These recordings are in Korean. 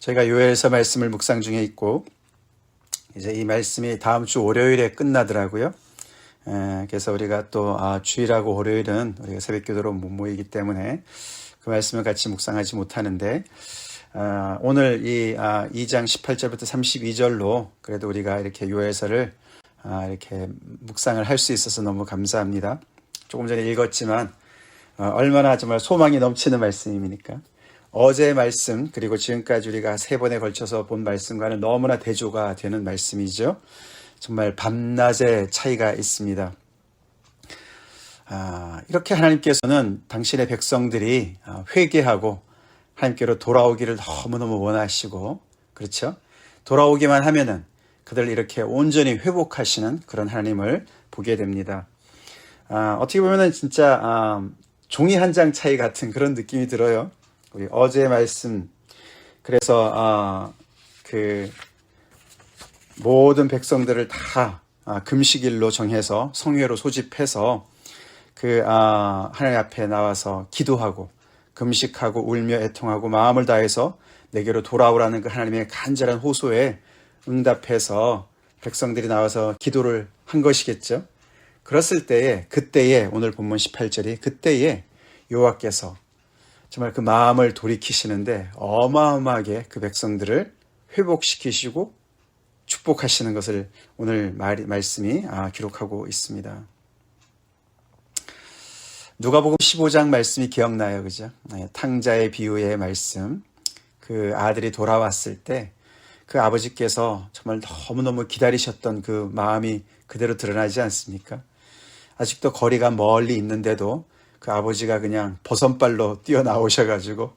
저희가 요엘서 말씀을 묵상 중에 있고 이제 이 말씀이 다음 주 월요일에 끝나더라고요. 그래서 우리가 또 주일하고 월요일은 우리가 새벽기도로 못 모이기 때문에 그 말씀을 같이 묵상하지 못하는데 오늘 이 2장 18절부터 32절로 그래도 우리가 이렇게 요엘서를 이렇게 묵상을 할 수 있어서 너무 감사합니다. 조금 전에 읽었지만 얼마나 정말 소망이 넘치는 말씀입니까? 어제의 말씀 그리고 지금까지 우리가 3번에 걸쳐서 본 말씀과는 너무나 대조가 되는 말씀이죠. 정말 밤낮의 차이가 있습니다. 이렇게 하나님께서는 당신의 백성들이 회개하고 하나님께로 돌아오기를 너무너무 원하시고, 그렇죠? 돌아오기만 하면은 그들을 이렇게 온전히 회복하시는 그런 하나님을 보게 됩니다. 어떻게 보면은 진짜 종이 한 장 차이 같은 그런 느낌이 들어요. 우리 어제의 말씀, 그래서 그 모든 백성들을 다 금식일로 정해서 성회로 소집해서 그 하나님 앞에 나와서 기도하고 금식하고 울며 애통하고 마음을 다해서 내게로 돌아오라는 그 하나님의 간절한 호소에 응답해서 백성들이 나와서 기도를 한 것이겠죠. 그랬을 때에, 그때에 오늘 본문 18절이 그때에 여호와께서 정말 그 마음을 돌이키시는데 어마어마하게 그 백성들을 회복시키시고 축복하시는 것을 오늘 말씀이 기록하고 있습니다. 누가복음 15장 말씀이 기억나요, 그죠? 탕자의 비유의 말씀. 그 아들이 돌아왔을 때 그 아버지께서 정말 너무너무 기다리셨던 그 마음이 그대로 드러나지 않습니까? 아직도 거리가 멀리 있는데도 그 아버지가 그냥 버선발로 뛰어나오셔가지고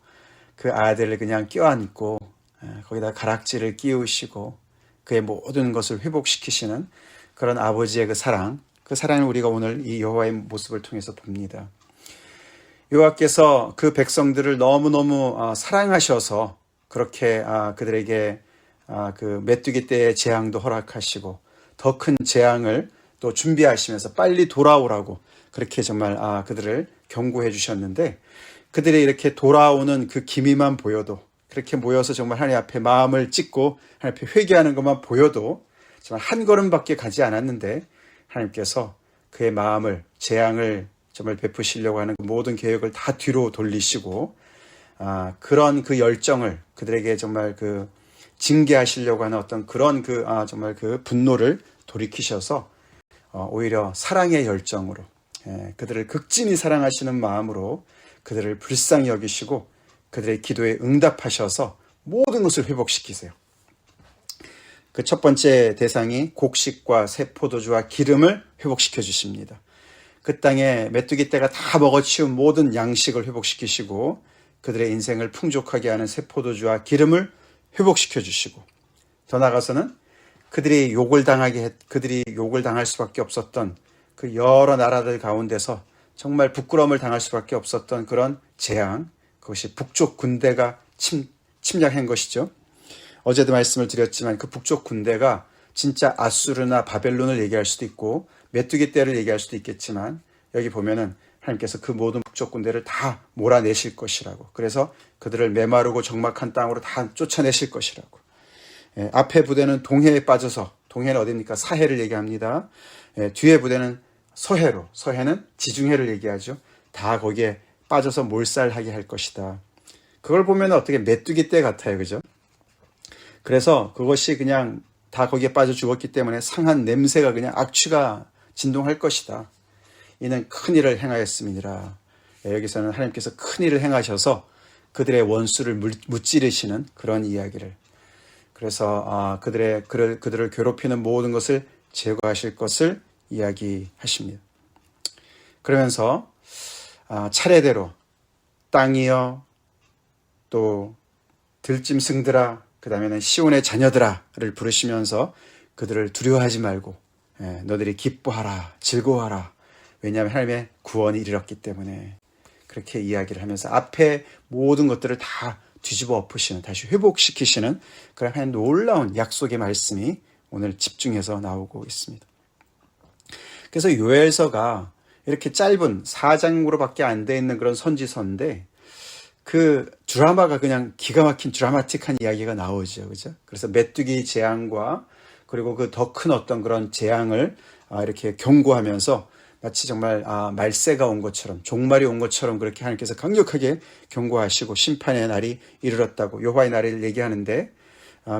그 아들을 그냥 껴안고 거기다 가락지를 끼우시고 그의 모든 것을 회복시키시는 그런 아버지의 그 사랑을 우리가 오늘 이 여호와의 모습을 통해서 봅니다. 여호와께서 그 백성들을 너무너무 사랑하셔서 그렇게 그들에게 그 메뚜기 떼의 재앙도 허락하시고 더 큰 재앙을 또 준비하시면서 빨리 돌아오라고 그렇게 정말 그들을 경고해 주셨는데, 그들이 이렇게 돌아오는 그 기미만 보여도, 그렇게 모여서 정말 하나님 앞에 마음을 찢고 하나님 앞에 회개하는 것만 보여도 정말 한 걸음밖에 가지 않았는데 하나님께서 그의 마음을, 재앙을 정말 베푸시려고 하는 모든 계획을 다 뒤로 돌리시고 그런 그 열정을 그들에게 정말 그 징계하시려고 하는 어떤 그런 정말 그 분노를 돌이키셔서 오히려 사랑의 열정으로 그들을 극진히 사랑하시는 마음으로 그들을 불쌍히 여기시고 그들의 기도에 응답하셔서 모든 것을 회복시키세요. 그 첫 번째 대상이 곡식과 새 포도주와 기름을 회복시켜 주십니다. 그 땅에 메뚜기 떼가 다 먹어치운 모든 양식을 회복시키시고 그들의 인생을 풍족하게 하는 새 포도주와 기름을 회복시켜 주시고, 더 나아가서는 그들이 욕을 당할 수밖에 없었던 그 여러 나라들 가운데서 정말 부끄러움을 당할 수밖에 없었던 그런 재앙, 그것이 북쪽 군대가 침략한 것이죠. 어제도 말씀을 드렸지만 그 북쪽 군대가 진짜 아수르나 바벨론을 얘기할 수도 있고 메뚜기 떼를 얘기할 수도 있겠지만, 여기 보면은 하나님께서 그 모든 북쪽 군대를 다 몰아내실 것이라고, 그래서 그들을 메마르고 적막한 땅으로 다 쫓아내실 것이라고. 앞에 부대는 동해에 빠져서, 동해는 어디입니까? 사해를 얘기합니다. 뒤에 부대는 서해로, 서해는 지중해를 얘기하죠. 다 거기에 빠져서 몰살하게 할 것이다. 그걸 보면 어떻게 메뚜기 떼 같아요, 그죠? 그래서 그것이 그냥 다 거기에 빠져 죽었기 때문에 상한 냄새가 그냥 악취가 진동할 것이다. 이는 큰 일을 행하였음이니라. 여기서는 하나님께서 큰 일을 행하셔서 그들의 원수를 무찌르시는 그런 이야기를, 그래서 그들을 괴롭히는 모든 것을 제거하실 것을 이야기하십니다. 그러면서 차례대로 땅이여, 또 들짐승들아, 그 다음에는 시온의 자녀들아를 부르시면서 그들을 두려워하지 말고 너들이 기뻐하라, 즐거워하라. 왜냐하면 하나님의 구원이 이르렀기 때문에, 그렇게 이야기를 하면서 앞에 모든 것들을 다 뒤집어 엎으시는, 다시 회복시키시는 그런 하나님 놀라운 약속의 말씀이 오늘 집중해서 나오고 있습니다. 그래서 요엘서가 이렇게 짧은 4장으로밖에 안 돼 있는 그런 선지서인데 그 드라마가 그냥 기가 막힌 드라마틱한 이야기가 나오죠. 그죠? 그래서 메뚜기 재앙과 그리고 그 더 큰 어떤 그런 재앙을 이렇게 경고하면서 마치 정말 말세가 온 것처럼 종말이 온 것처럼 그렇게 하나님께서 강력하게 경고하시고 심판의 날이 이르렀다고 여호와의 날을 얘기하는데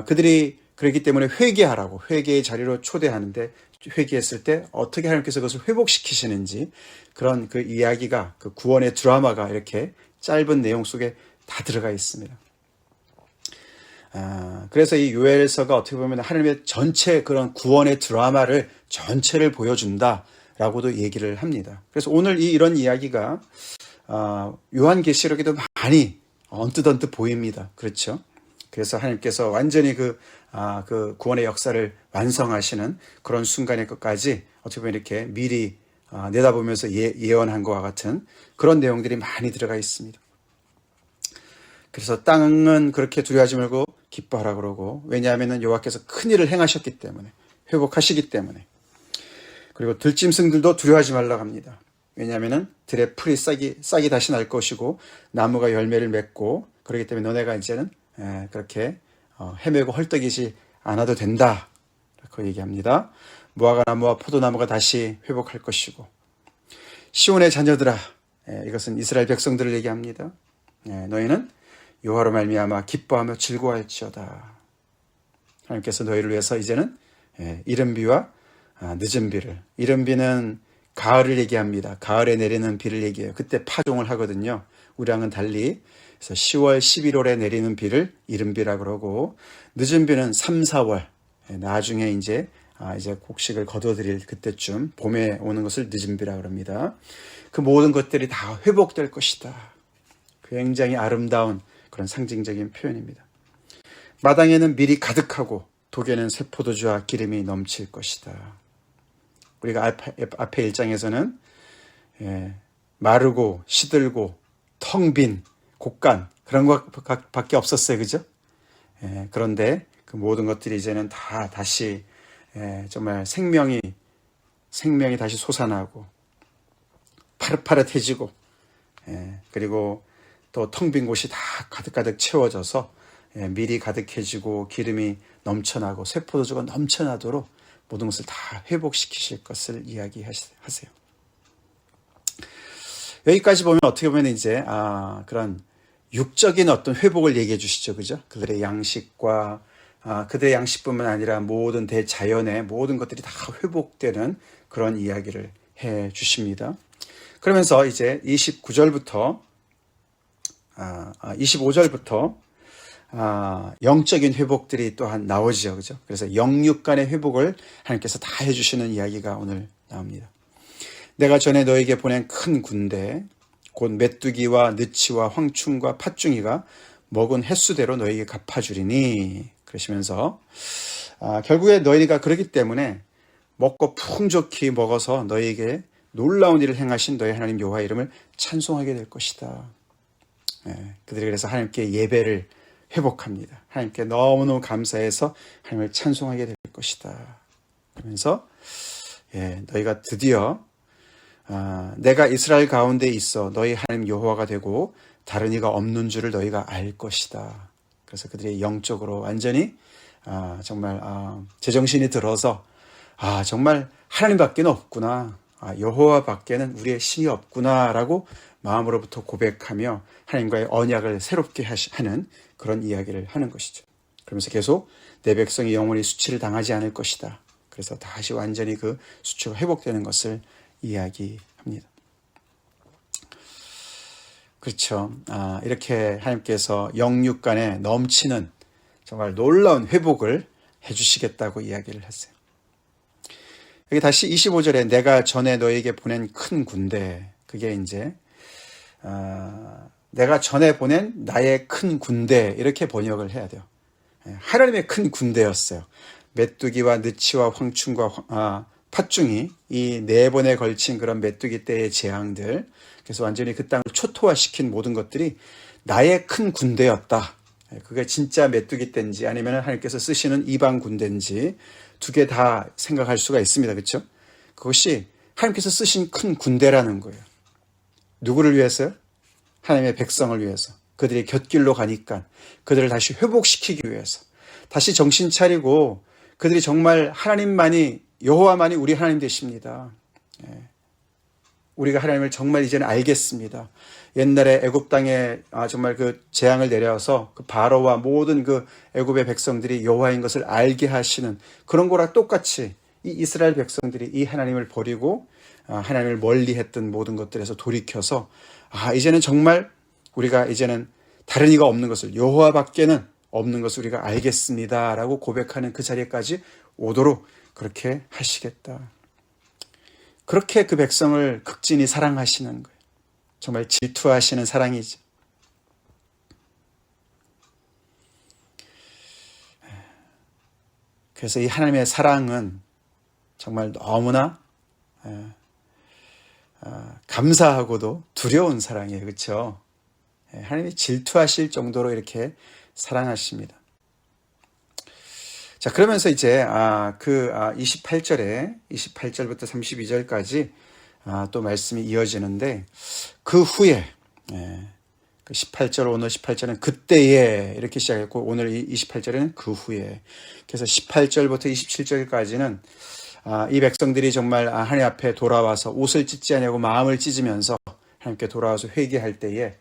그들이 그렇기 때문에 회개하라고 회개의 자리로 초대하는데 회개했을 때 어떻게 하나님께서 그것을 회복시키시는지 그런 그 이야기가 그 구원의 드라마가 이렇게 짧은 내용 속에 다 들어가 있습니다. 그래서 이 요엘서가 어떻게 보면 하나님의 전체 그런 구원의 드라마를 전체를 보여준다라고도 얘기를 합니다. 그래서 오늘 이런 이야기가 요한계시록에도 많이 언뜻 보입니다. 그렇죠? 그래서 하나님께서 완전히 그 구원의 역사를 완성하시는 그런 순간의 것까지 어떻게 보면 이렇게 미리 내다보면서 예언한 것과 같은 그런 내용들이 많이 들어가 있습니다. 그래서 땅은 그렇게 두려워하지 말고 기뻐하라 그러고 왜냐하면 여호와께서 큰 일을 행하셨기 때문에 회복하시기 때문에 그리고 들짐승들도 두려워하지 말라고 합니다. 왜냐하면 들의 풀이 싹이 다시 날 것이고 나무가 열매를 맺고 그렇기 때문에 너네가 이제는 그렇게 헤매고 헐떡이지 않아도 된다. 그렇게 얘기합니다. 무화과 나무와 포도나무가 다시 회복할 것이고 시온의 자녀들아 이것은 이스라엘 백성들을 얘기합니다. 너희는 여호와로 말미암아 기뻐하며 즐거워할지어다. 하나님께서 너희를 위해서 이제는 이른 비와 늦은 비를 이른 비는 가을을 얘기합니다. 가을에 내리는 비를 얘기해요. 그때 파종을 하거든요. 우리랑은 달리 그래서 10월, 11월에 내리는 비를 이른 비라 그러고 늦은 비는 3, 4월 나중에 이제 곡식을 거둬들일 그때쯤 봄에 오는 것을 늦은 비라 그럽니다. 그 모든 것들이 다 회복될 것이다. 굉장히 아름다운 그런 상징적인 표현입니다. 마당에는 밀이 가득하고 독에는 새 포도주와 기름이 넘칠 것이다. 우리가 앞에 1장에서는 마르고 시들고 텅 빈 곡간 그런 것밖에 없었어요. 그죠? 그런데 그 모든 것들이 이제는 다 다시 정말 생명이 다시 솟아나고 파릇파릇해지고 그리고 또 텅 빈 곳이 다 가득가득 채워져서 밀이 가득해지고 기름이 넘쳐나고 새 포도주가 넘쳐나도록 모든 것을 다 회복시키실 것을 이야기하세요. 여기까지 보면 어떻게 보면 이제 그런 육적인 어떤 회복을 얘기해 주시죠. 그죠? 그들의 양식과 그들의 양식뿐만 아니라 모든 대자연의 모든 것들이 다 회복되는 그런 이야기를 해 주십니다. 그러면서 이제 25절부터 영적인 회복들이 또한 나오죠. 그죠? 그래서 영육 간의 회복을 하나님께서 다 해주시는 이야기가 오늘 나옵니다. 내가 전에 너에게 보낸 큰 군대 곧 메뚜기와 느치와 황충과 팥중이가 먹은 횟수대로 너에게 갚아주리니 그러시면서 결국에 너희가 그러기 때문에 먹고 풍족히 먹어서 너희에게 놀라운 일을 행하신 너희 하나님 여호와의 이름을 찬송하게 될 것이다. 그들이 그래서 하나님께 예배를 회복합니다. 하나님께 너무너무 감사해서 하나님을 찬송하게 될 것이다. 그러면서 너희가 드디어 내가 이스라엘 가운데 있어 너희 하나님 여호와가 되고 다른 이가 없는 줄을 너희가 알 것이다. 그래서 그들이 영적으로 완전히 정말 제정신이 들어서 정말 하나님밖에는 없구나. 여호와밖에는 우리의 신이 없구나라고 마음으로부터 고백하며 하나님과의 언약을 새롭게 하는 그런 이야기를 하는 것이죠. 그러면서 계속 내 백성이 영원히 수치를 당하지 않을 것이다. 그래서 다시 완전히 그 수치가 회복되는 것을 이야기합니다. 그렇죠. 이렇게 하나님께서 영육 간에 넘치는 정말 놀라운 회복을 해주시겠다고 이야기를 했어요. 여기 다시 25절에 내가 전에 너에게 보낸 큰 군대 그게 이제 내가 전에 보낸 나의 큰 군대 이렇게 번역을 해야 돼요. 하나님의 큰 군대였어요. 메뚜기와 느치와 황충과 팥중이 이 4번에 걸친 그런 메뚜기 때의 재앙들 그래서 완전히 그 땅을 초토화시킨 모든 것들이 나의 큰 군대였다. 그게 진짜 메뚜기 때인지 아니면 하나님께서 쓰시는 이방 군대인지 두 개 다 생각할 수가 있습니다. 그렇죠? 그것이 하나님께서 쓰신 큰 군대라는 거예요. 누구를 위해서요? 하나님의 백성을 위해서. 그들이 곁길로 가니까 그들을 다시 회복시키기 위해서 다시 정신 차리고 그들이 정말 하나님만이 여호와만이 우리 하나님 되십니다. 우리가 하나님을 정말 이제는 알겠습니다. 옛날에 애굽 땅에 정말 그 재앙을 내려서 그 바로와 모든 그 애굽의 백성들이 여호와인 것을 알게 하시는 그런 거랑 똑같이 이 이스라엘 백성들이 이 하나님을 버리고 하나님을 멀리했던 모든 것들에서 돌이켜서 이제는 정말 우리가 이제는 다른 이가 없는 것을 여호와밖에는 없는 것을 우리가 알겠습니다라고 고백하는 그 자리까지 오도록 그렇게 하시겠다. 그렇게 그 백성을 극진히 사랑하시는 거예요. 정말 질투하시는 사랑이죠. 그래서 이 하나님의 사랑은 정말 너무나 감사하고도 두려운 사랑이에요. 그렇죠? 하나님이 질투하실 정도로 이렇게 사랑하십니다. 자, 그러면서 이제 28절부터 32절까지 또 말씀이 이어지는데 그 후에 그 18절 오늘 18절은 그때에 이렇게 시작했고 오늘 28절에는 그 후에 그래서 18절부터 27절까지는 이 백성들이 정말 하나님 앞에 돌아와서 옷을 찢지 아니하고 마음을 찢으면서 하나님께 돌아와서 회개할 때에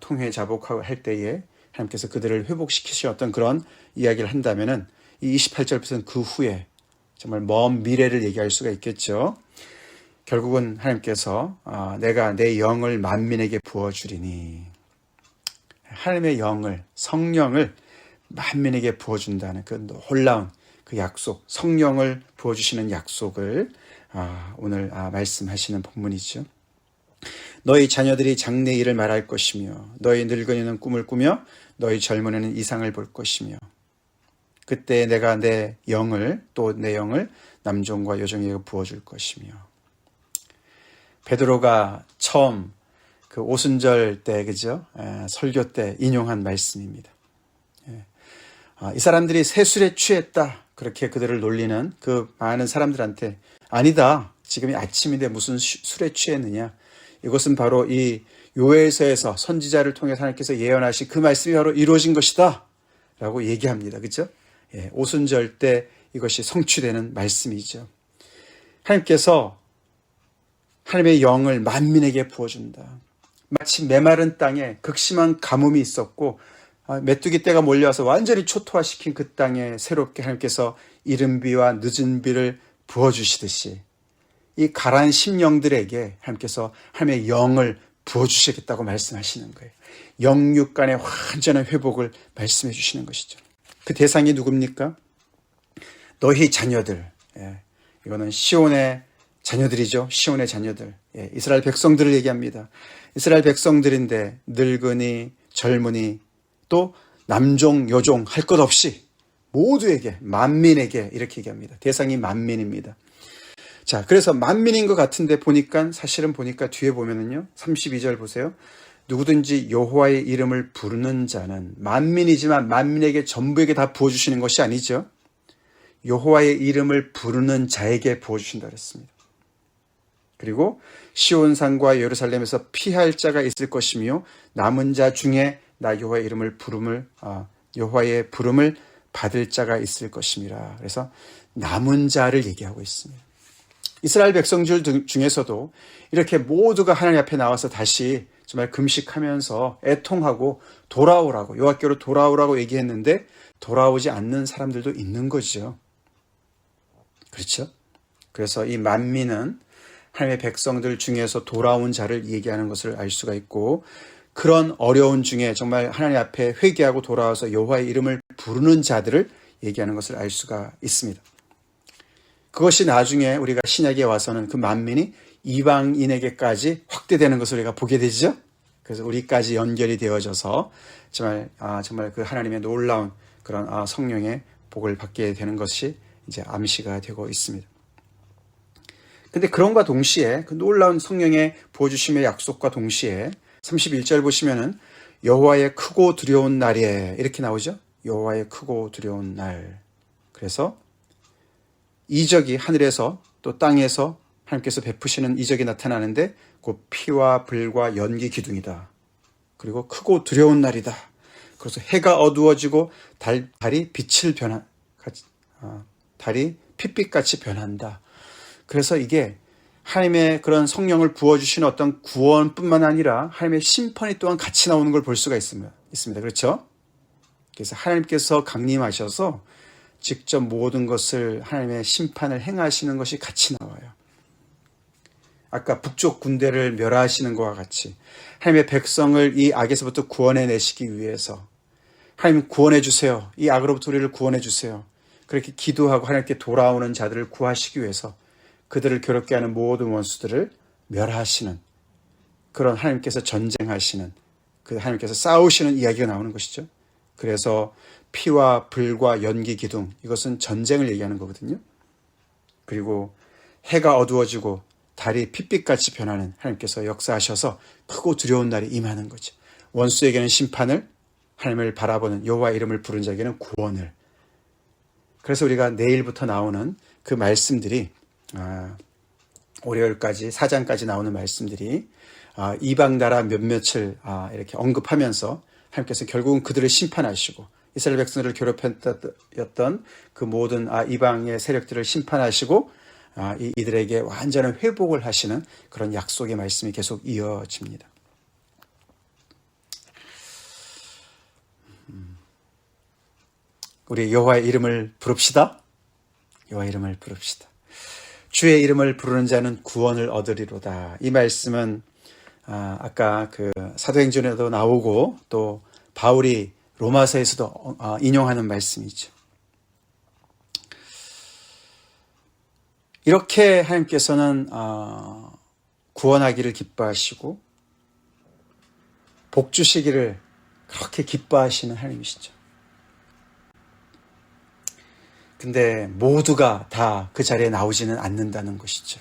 통회 자복하고 할 때에 하나님께서 그들을 회복시키셨던 그런 이야기를 한다면은 이 28절부터는 그 후에 정말 먼 미래를 얘기할 수가 있겠죠. 결국은 하나님께서 내가 내 영을 만민에게 부어주리니 하나님의 영을 성령을 만민에게 부어준다는 그 놀라운 그 약속 성령을 부어주시는 약속을 오늘 말씀하시는 본문이죠. 너희 자녀들이 장래 일을 말할 것이며 너희 늙은이는 꿈을 꾸며 너희 젊은이는 이상을 볼 것이며 그때 내가 내 영을 남종과 여종에게 부어줄 것이며 베드로가 처음 그 오순절 때 그죠? 설교 때 인용한 말씀입니다. 이 사람들이 새술에 취했다 그렇게 그들을 놀리는 그 많은 사람들한테 아니다 지금이 아침인데 무슨 술에 취했느냐 이것은 바로 이 요엘서에서 선지자를 통해 하나님께서 예언하신 그 말씀이 바로 이루어진 것이다 라고 얘기합니다. 그렇죠? 오순절 때 이것이 성취되는 말씀이죠. 하나님께서 하나님의 영을 만민에게 부어준다. 마치 메마른 땅에 극심한 가뭄이 있었고 메뚜기 떼가 몰려와서 완전히 초토화시킨 그 땅에 새롭게 하나님께서 이른 비와 늦은 비를 부어주시듯이 이 가라앉은 심령들에게 하나님께서 하나님의 영을 부어주시겠다고 말씀하시는 거예요. 영육 간의 완전한 회복을 말씀해 주시는 것이죠. 그 대상이 누굽니까? 너희 자녀들. 이거는 시온의 자녀들이죠. 시온의 자녀들. 이스라엘 백성들을 얘기합니다. 이스라엘 백성들인데 늙은이, 젊은이, 또 남종, 여종 할 것 없이 모두에게, 만민에게 이렇게 얘기합니다. 대상이 만민입니다. 자, 그래서 만민인 것 같은데 사실은 보니까 뒤에 보면은요. 32절 보세요. 누구든지 여호와의 이름을 부르는 자는 만민이지만 만민에게 전부에게 다 부어주시는 것이 아니죠. 여호와의 이름을 부르는 자에게 부어주신다 그랬습니다. 그리고 시온산과 예루살렘에서 피할 자가 있을 것이며 남은 자 중에 나 여호와의 이름을 여호와의 부름을 받을 자가 있을 것임이라. 그래서 남은 자를 얘기하고 있습니다. 이스라엘 백성들 중에서도 이렇게 모두가 하나님 앞에 나와서 다시 정말 금식하면서 애통하고 돌아오라고 여호와께로 돌아오라고 얘기했는데 돌아오지 않는 사람들도 있는 거죠. 그렇죠? 그래서 이 만민은 하나님의 백성들 중에서 돌아온 자를 얘기하는 것을 알 수가 있고 그런 어려운 중에 정말 하나님 앞에 회개하고 돌아와서 여호와의 이름을 부르는 자들을 얘기하는 것을 알 수가 있습니다. 그것이 나중에 우리가 신약에 와서는 그 만민이 이방인에게까지 확대되는 것을 우리가 보게 되죠. 그래서 우리까지 연결이 되어져서 정말 그 하나님의 놀라운 그런 성령의 복을 받게 되는 것이 이제 암시가 되고 있습니다. 근데 그런과 동시에 그 놀라운 성령의 부어주심의 약속과 동시에 31절 보시면은 여호와의 크고 두려운 날에 이렇게 나오죠. 여호와의 크고 두려운 날. 그래서 이적이 하늘에서 또 땅에서 하나님께서 베푸시는 이적이 나타나는데 곧 피와 불과 연기 기둥이다. 그리고 크고 두려운 날이다. 그래서 해가 어두워지고 달이 달이 핏빛같이 변한다. 그래서 이게 하나님의 그런 성령을 부어주시는 어떤 구원뿐만 아니라 하나님의 심판이 또한 같이 나오는 걸 볼 수가 있습니다. 그렇죠? 그래서 하나님께서 강림하셔서 직접 모든 것을 하나님의 심판을 행하시는 것이 같이 나와요. 아까 북쪽 군대를 멸하시는 것과 같이 하나님의 백성을 이 악에서부터 구원해내시기 위해서 하나님 구원해 주세요. 이 악으로부터 우리를 구원해 주세요. 그렇게 기도하고 하나님께 돌아오는 자들을 구하시기 위해서 그들을 괴롭게 하는 모든 원수들을 멸하시는 그런 하나님께서 전쟁하시는 그 하나님께서 싸우시는 이야기가 나오는 것이죠. 그래서 피와 불과 연기 기둥 이것은 전쟁을 얘기하는 거거든요. 그리고 해가 어두워지고 달이 핏빛같이 변하는 하나님께서 역사하셔서 크고 두려운 날이 임하는 거죠. 원수에게는 심판을 하나님을 바라보는 여호와 이름을 부른 자에게는 구원을. 그래서 우리가 내일부터 나오는 그 말씀들이 월요일까지 4장까지 나오는 말씀들이 이방 나라 몇몇을 이렇게 언급하면서 하나님께서 결국은 그들을 심판하시고 이스라엘 백성들을 괴롭혔던 그 모든 이방의 세력들을 심판하시고 이들에게 완전한 회복을 하시는 그런 약속의 말씀이 계속 이어집니다. 우리 여호와의 이름을 부릅시다. 여호와의 이름을 부릅시다. 주의 이름을 부르는 자는 구원을 얻으리로다. 이 말씀은 아까 그 사도행전에도 나오고 또 바울이 로마서에서도 인용하는 말씀이죠. 이렇게 하나님께서는 구원하기를 기뻐하시고 복 주시기를 그렇게 기뻐하시는 하나님이시죠. 근데 모두가 다 그 자리에 나오지는 않는다는 것이죠.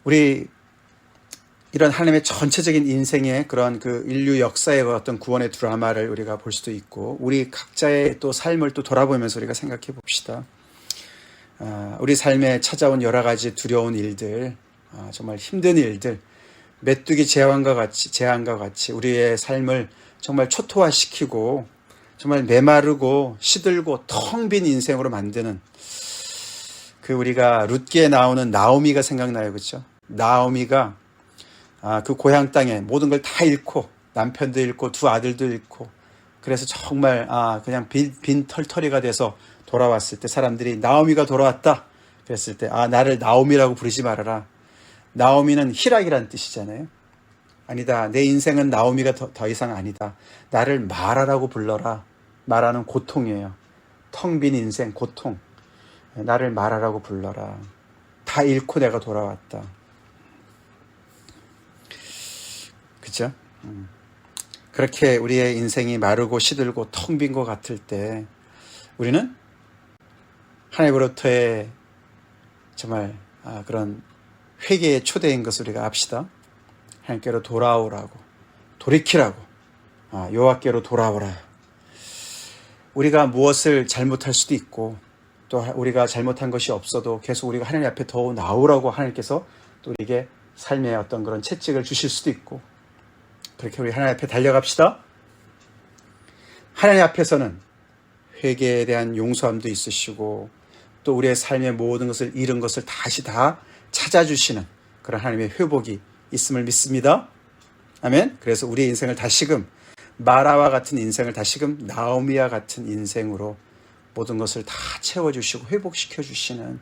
우리 이런 하나님의 전체적인 인생의 그런 그 인류 역사의 어떤 구원의 드라마를 우리가 볼 수도 있고 우리 각자의 또 삶을 또 돌아보면서 우리가 생각해 봅시다. 우리 삶에 찾아온 여러 가지 두려운 일들, 정말 힘든 일들, 메뚜기 재앙과 같이 우리의 삶을 정말 초토화시키고 정말 메마르고 시들고 텅 빈 인생으로 만드는 그 우리가 룻기에 나오는 나오미가 생각나요. 그렇죠? 나오미가 그 고향 땅에 모든 걸 다 잃고 남편도 잃고 두 아들도 잃고 그래서 정말 그냥 빈 털터리가 돼서 돌아왔을 때 사람들이 나오미가 돌아왔다 그랬을 때 나를 나오미라고 부르지 말아라. 나오미는 희락이란 뜻이잖아요. 아니다. 내 인생은 나오미가 더 이상 아니다. 나를 마라라고 불러라. 마라는 고통이에요. 텅 빈 인생 고통. 나를 마라라고 불러라. 다 잃고 내가 돌아왔다. 그죠? 그렇게 우리의 인생이 마르고 시들고 텅 빈 것 같을 때 우리는 하나님으로부터의 정말 그런 회개의 초대인 것을 우리가 압시다. 하나님께로 돌아오라고 돌이키라고 여호와께로 돌아오라. 우리가 무엇을 잘못할 수도 있고 또 우리가 잘못한 것이 없어도 계속 우리가 하나님 앞에 더 나오라고 하나님께서 또 우리에게 삶의 어떤 그런 채찍을 주실 수도 있고 그렇게 우리 하나님 앞에 달려갑시다. 하나님 앞에서는 회개에 대한 용서함도 있으시고 또 우리의 삶의 모든 것을 잃은 것을 다시 다 찾아주시는 그런 하나님의 회복이 있음을 믿습니다. 아멘. 그래서 우리의 인생을 다시금 마라와 같은 인생을 다시금 나오미와 같은 인생으로 모든 것을 다 채워주시고 회복시켜주시는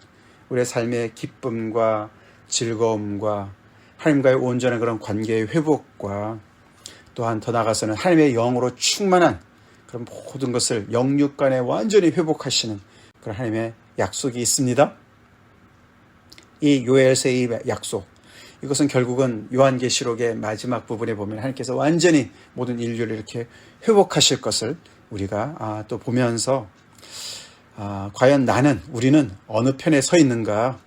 우리의 삶의 기쁨과 즐거움과 하나님과의 온전한 그런 관계의 회복과 또한 더 나아가서는 하나님의 영으로 충만한 그런 모든 것을 영육간에 완전히 회복하시는 그런 하나님의 약속이 있습니다. 이 요엘서의 약속, 이것은 결국은 요한계시록의 마지막 부분에 보면 하나님께서 완전히 모든 인류를 이렇게 회복하실 것을 우리가 또 보면서 과연 우리는 어느 편에 서 있는가?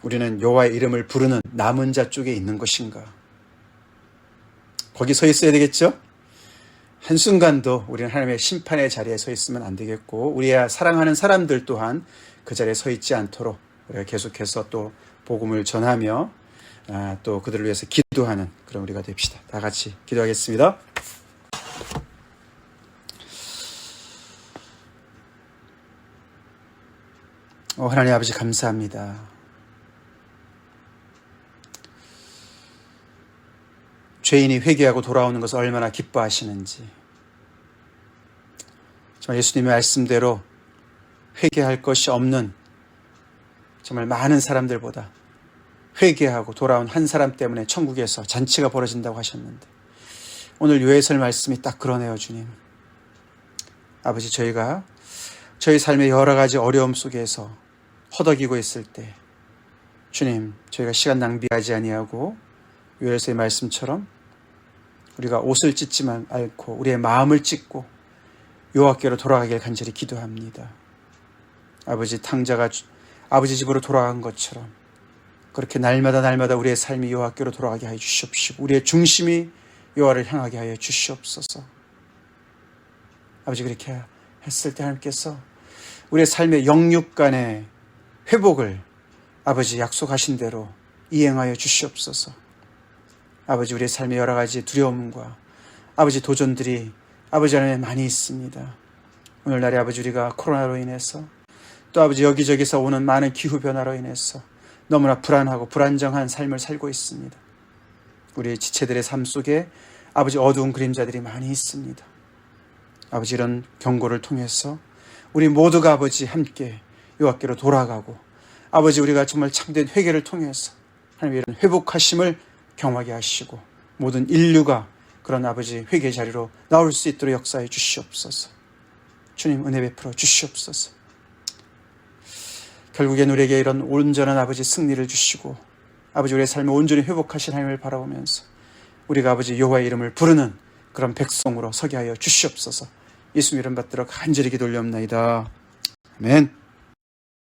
우리는 여호와의 이름을 부르는 남은 자 쪽에 있는 것인가? 거기 서 있어야 되겠죠? 한순간도 우리는 하나님의 심판의 자리에 서 있으면 안 되겠고 우리의 사랑하는 사람들 또한 그 자리에 서 있지 않도록 우리가 계속해서 또 복음을 전하며 또 그들을 위해서 기도하는 그런 우리가 됩시다. 다 같이 기도하겠습니다. 하나님 아버지 감사합니다. 죄인이 회개하고 돌아오는 것을 얼마나 기뻐하시는지, 정말 예수님의 말씀대로 회개할 것이 없는 정말 많은 사람들보다 회개하고 돌아온 한 사람 때문에 천국에서 잔치가 벌어진다고 하셨는데, 오늘 요해설 말씀이 딱 그러네요. 주님, 아버지, 저희가 저희 삶의 여러 가지 어려움 속에서 허덕이고 있을 때 주님, 저희가 시간 낭비하지 아니하고 요엘서의 말씀처럼 우리가 옷을 찢지만 않고 우리의 마음을 찢고 여호와께로 돌아가길 간절히 기도합니다. 아버지, 탕자가 아버지 집으로 돌아간 것처럼 그렇게 날마다 우리의 삶이 여호와께로 돌아가게 하여 주시옵시고, 우리의 중심이 여호와를 향하게 하여 주시옵소서. 아버지, 그렇게 했을 때 하나님께서 우리의 삶의 영육 간의 회복을 아버지 약속하신 대로 이행하여 주시옵소서. 아버지, 우리의 삶의 여러 가지 두려움과 아버지 도전들이 아버지 안에 많이 있습니다. 오늘날에 아버지, 우리가 코로나로 인해서 또 아버지 여기저기서 오는 많은 기후변화로 인해서 너무나 불안하고 불안정한 삶을 살고 있습니다. 우리 지체들의 삶 속에 아버지 어두운 그림자들이 많이 있습니다. 아버지, 이런 경고를 통해서 우리 모두가 아버지 함께 여호와께로 돌아가고 아버지, 우리가 정말 참된 회개를 통해서 하나님의 이런 회복하심을 경험하게 하시고 모든 인류가 그런 아버지 회개 자리로 나올 수 있도록 역사해 주시옵소서. 주님, 은혜 베풀어 주시옵소서. 결국엔 우리에게 이런 온전한 아버지 승리를 주시고 아버지 우리의 삶을 온전히 회복하신 하나님을 바라보면서 우리가 아버지 여호와의 이름을 부르는 그런 백성으로 서게 하여 주시옵소서. 예수님 이름 받들어 간절히 기도 올리옵나이다. 아멘.